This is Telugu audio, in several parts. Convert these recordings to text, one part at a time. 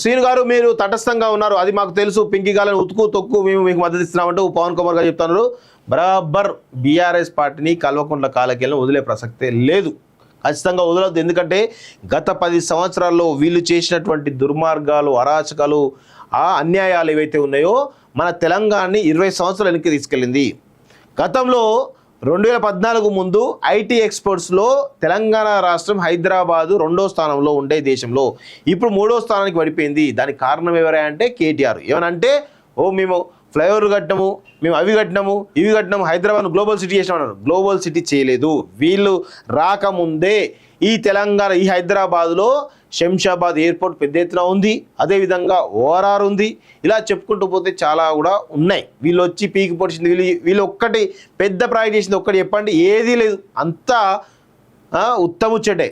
శ్రీను గారు మీరు తటస్థంగా ఉన్నారు, అది మాకు తెలుసు. పింకి గాలని ఉతుకు తొక్కు మేము మీకు మద్దతు ఇస్తున్నామంటూ పవన్ కుమార్ గారు చెప్తున్నారు. బరాబర్ బీఆర్ఎస్ పార్టీని కల్వకుంట్ల కాలకేలను వదిలే ప్రసక్తే లేదు, ఖచ్చితంగా వదలొద్దు. ఎందుకంటే గత 10 సంవత్సరాల్లో వీళ్ళు చేసినటువంటి దుర్మార్గాలు, అరాచకాలు, ఆ అన్యాయాలు ఏవైతే ఉన్నాయో మన తెలంగాణని 20 సంవత్సరాల వెనక్కి తీసుకెళ్ళింది. గతంలో 2014 ముందు ఐటీ ఎక్స్పోర్ట్స్లో తెలంగాణ రాష్ట్రం హైదరాబాదు 2వ స్థానంలో ఉండే దేశంలో, ఇప్పుడు 3వ స్థానానికి పడిపోయింది. దానికి కారణం ఎవరైనా అంటే కేటీఆర్. ఏమనంటే మేము ఫ్లైఓవర్ కట్టినాము, మేము అవి కట్టినాము, ఇవి కట్టినాము, హైదరాబాద్ గ్లోబల్ సిటీ చేసినామన్నారు. గ్లోబల్ సిటీ చేయలేదు. వీళ్ళు రాకముందే ఈ తెలంగాణ ఈ హైదరాబాద్లో శంషాబాద్ ఎయిర్పోర్ట్ పెద్ద ఎత్తున ఉంది, అదేవిధంగా ఓఆర్ఆర్ ఉంది, ఇలా చెప్పుకుంటూ పోతే చాలా కూడా ఉన్నాయి. వీళ్ళు వచ్చి పీకి పొడిచింది, వీళ్ళు ఒక్కటి పెద్ద ప్రాజెక్ట్ చేసింది ఒక్కటి చెప్పండి, ఏదీ లేదు, అంతా ఉత్తముచ్చటే.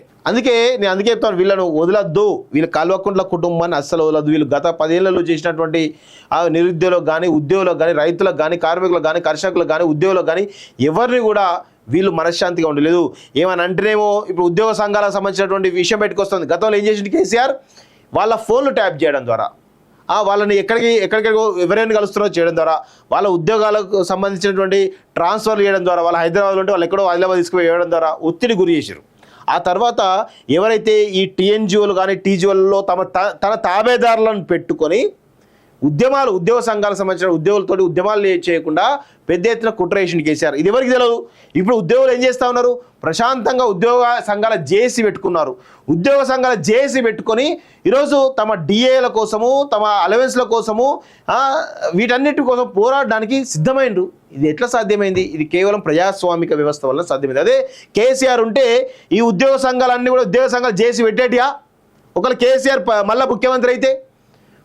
నేను చెప్తాను, వీళ్ళను వదలద్దు, వీళ్ళ కల్వకుంట్ల కుటుంబాన్ని అస్సలు వదలద్దు. వీళ్ళు గత 10 ఏళ్లలో చేసినటువంటి నిరుద్యోగులకు కానీ, ఉద్యోగులకు కానీ, రైతులకు కానీ, కార్మికులకు కానీ, కర్షకులకు కానీ, ఉద్యోగులకు కానీ ఎవరిని కూడా వీళ్ళు మనశ్శాంతిగా ఉండలేదు. ఏమని అంటేనేమో ఇప్పుడు ఉద్యోగ సంఘాలకు సంబంధించినటువంటి విషయం పెట్టుకొస్తుంది. గతంలో ఏం చేసింది కేసీఆర్, వాళ్ళ ఫోన్లు ట్యాప్ చేయడం ద్వారా, వాళ్ళని ఎక్కడికో ఎవరైనా కలుస్తున్నారో చేయడం ద్వారా, వాళ్ళ ఉద్యోగాలకు సంబంధించినటువంటి ట్రాన్స్ఫర్ చేయడం ద్వారా, వాళ్ళ హైదరాబాద్లో ఉంటే వాళ్ళు ఎక్కడో ఆదిలాబాద్ తీసుకుపోయి వేయడం ద్వారా ఒత్తిడి గురి చేశారు. ఆ తర్వాత ఎవరైతే ఈ టీఎన్జిఓలు కానీ టీజీఓలలో తన తాబేదారులను పెట్టుకొని ఉద్యోగ సంఘాలకు సంబంధించిన ఉద్యోగులతో ఉద్యమాలు చేయకుండా పెద్ద ఎత్తున కుట్ర చేసిండు కేసీఆర్. ఇది ఎవరికి తెలియదు. ఇప్పుడు ఉద్యోగులు ఏం చేస్తూ ఉన్నారు, ప్రశాంతంగా ఉద్యోగ సంఘాల జేఏసీ పెట్టుకున్నారు. ఉద్యోగ సంఘాల జేఏసీ పెట్టుకొని ఈరోజు తమ డిఏల కోసము, తమ అలవెన్స్ల కోసము, వీటన్నిటి కోసం పోరాడడానికి సిద్ధమైండ్రు. ఇది ఎట్లా సాధ్యమైంది? ఇది కేవలం ప్రజాస్వామిక వ్యవస్థ వల్ల సాధ్యమైంది. అదే కేసీఆర్ ఉంటే ఈ ఉద్యోగ సంఘాలన్నీ కూడా ఉద్యోగ సంఘాలు జేఏసీ పెట్టేటియా? ఒకవేళ కేసీఆర్ మళ్ళీ ముఖ్యమంత్రి అయితే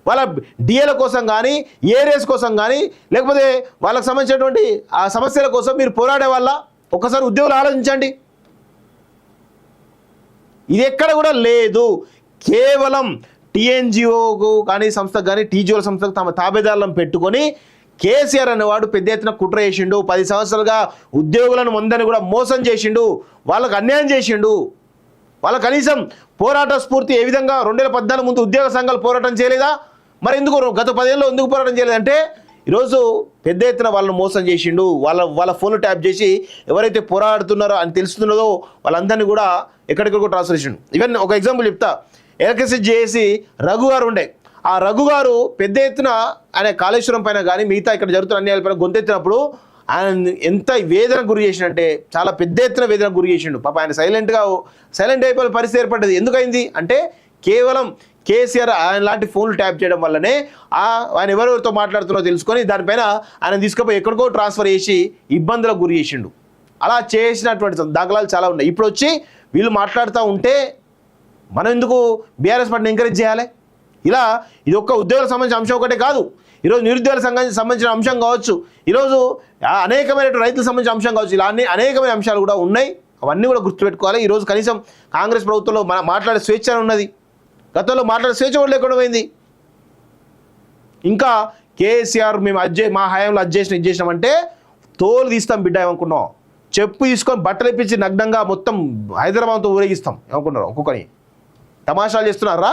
వాళ్ళ డిఏల కోసం కానీ, ఏరియాస్ కోసం కానీ, లేకపోతే వాళ్ళకి సంబంధించినటువంటి ఆ సమస్యల కోసం మీరు పోరాడే వల్ల ఒక్కసారి ఉద్యోగులు ఆలోచించండి. ఇది ఎక్కడ కూడా లేదు. కేవలం టీఎన్జిఓకు కానీ సంస్థకు కానీ టీజీఓల సంస్థకు తమ తాబేదారులను పెట్టుకొని కేసీఆర్ అనేవాడు పెద్ద ఎత్తున కుట్ర చేసిండు. 10 సంవత్సరాలుగా ఉద్యోగులను ముందని కూడా మోసం చేసిండు, వాళ్ళకు అన్యాయం చేసిండు. వాళ్ళ కనీసం పోరాట స్ఫూర్తి ఏ విధంగా 2014 ముందు ఉద్యోగ సంఘాలు పోరాటం చేయలేదా? మరి ఎందుకు గత 10 ఏళ్ళలో ఎందుకు పోరాటం చేయలేదంటే ఈరోజు పెద్ద ఎత్తున వాళ్ళని మోసం చేసిండు. వాళ్ళ ఫోన్లు ట్యాప్ చేసి ఎవరైతే పోరాడుతున్నారో అని తెలుస్తున్నదో వాళ్ళందరినీ కూడా ఎక్కడికో ట్రాన్స్ఫర్ చేసిండు. ఈవెన్ ఒక ఎగ్జాంపుల్ చెప్తా. ఎలక్ట్రిసిటీ చేసి రఘు గారు ఉండే, ఆ రఘు గారు పెద్ద ఎత్తున ఆయన కాళేశ్వరం పైన కానీ మిగతా ఇక్కడ జరుగుతున్న అన్యాయాలపైన గొంతెత్తినప్పుడు ఆయన ఎంత వేదన గురి చేసిండంటే చాలా పెద్ద ఎత్తున వేదన గురి చేసిండు. పాప ఆయన సైలెంట్ అయిపోయిన పరిస్థితి ఏర్పడ్డది. ఎందుకైంది అంటే కేవలం కేసీఆర్ ఆయన లాంటి ఫోన్లు ట్యాప్ చేయడం వల్లనే ఆయన ఎవరెవరితో మాట్లాడుతున్నారో తెలుసుకొని దానిపైన ఆయన తీసుకుపోయి ఎక్కడికో ట్రాన్స్ఫర్ చేసి ఇబ్బందులకు గురి చేసిండు. అలా చేసినటువంటి దాఖలాలు చాలా ఉన్నాయి. ఇప్పుడు వచ్చి వీళ్ళు మాట్లాడుతూ ఉంటే మనం ఎందుకు బీఆర్ఎస్ పార్టీని ఎంకరేజ్ చేయాలి? ఇది ఒక్క ఉద్యోగులకు సంబంధించిన అంశం ఒకటే కాదు, ఈరోజు నిరుద్యోగులకు సంబంధించిన అంశం కావచ్చు, ఈరోజు అనేకమైన రైతులకు సంబంధించిన అంశం కావచ్చు, ఇలా అనేకమైన అంశాలు కూడా ఉన్నాయి. అవన్నీ కూడా గుర్తుపెట్టుకోవాలి. ఈరోజు కనీసం కాంగ్రెస్ ప్రభుత్వంలో మాట్లాడే స్వేచ్ఛ ఉన్నది, గతంలో మాట్లాడే స్వేచ్ఛ కూడా లేకుండా పోయింది. ఇంకా కేసీఆర్ మేము మా హయాంలో ఇది చేసినామంటే తోలు తీస్తాం బిడ్డ ఏమనుకున్నాం, చెప్పు తీసుకొని బట్టలు ఇప్పించి నగ్నంగా మొత్తం హైదరాబాద్తో ఊరేగిస్తాం ఏమనుకున్నారు? ఒక్కొక్కని తమాషాలు చేస్తున్నారా?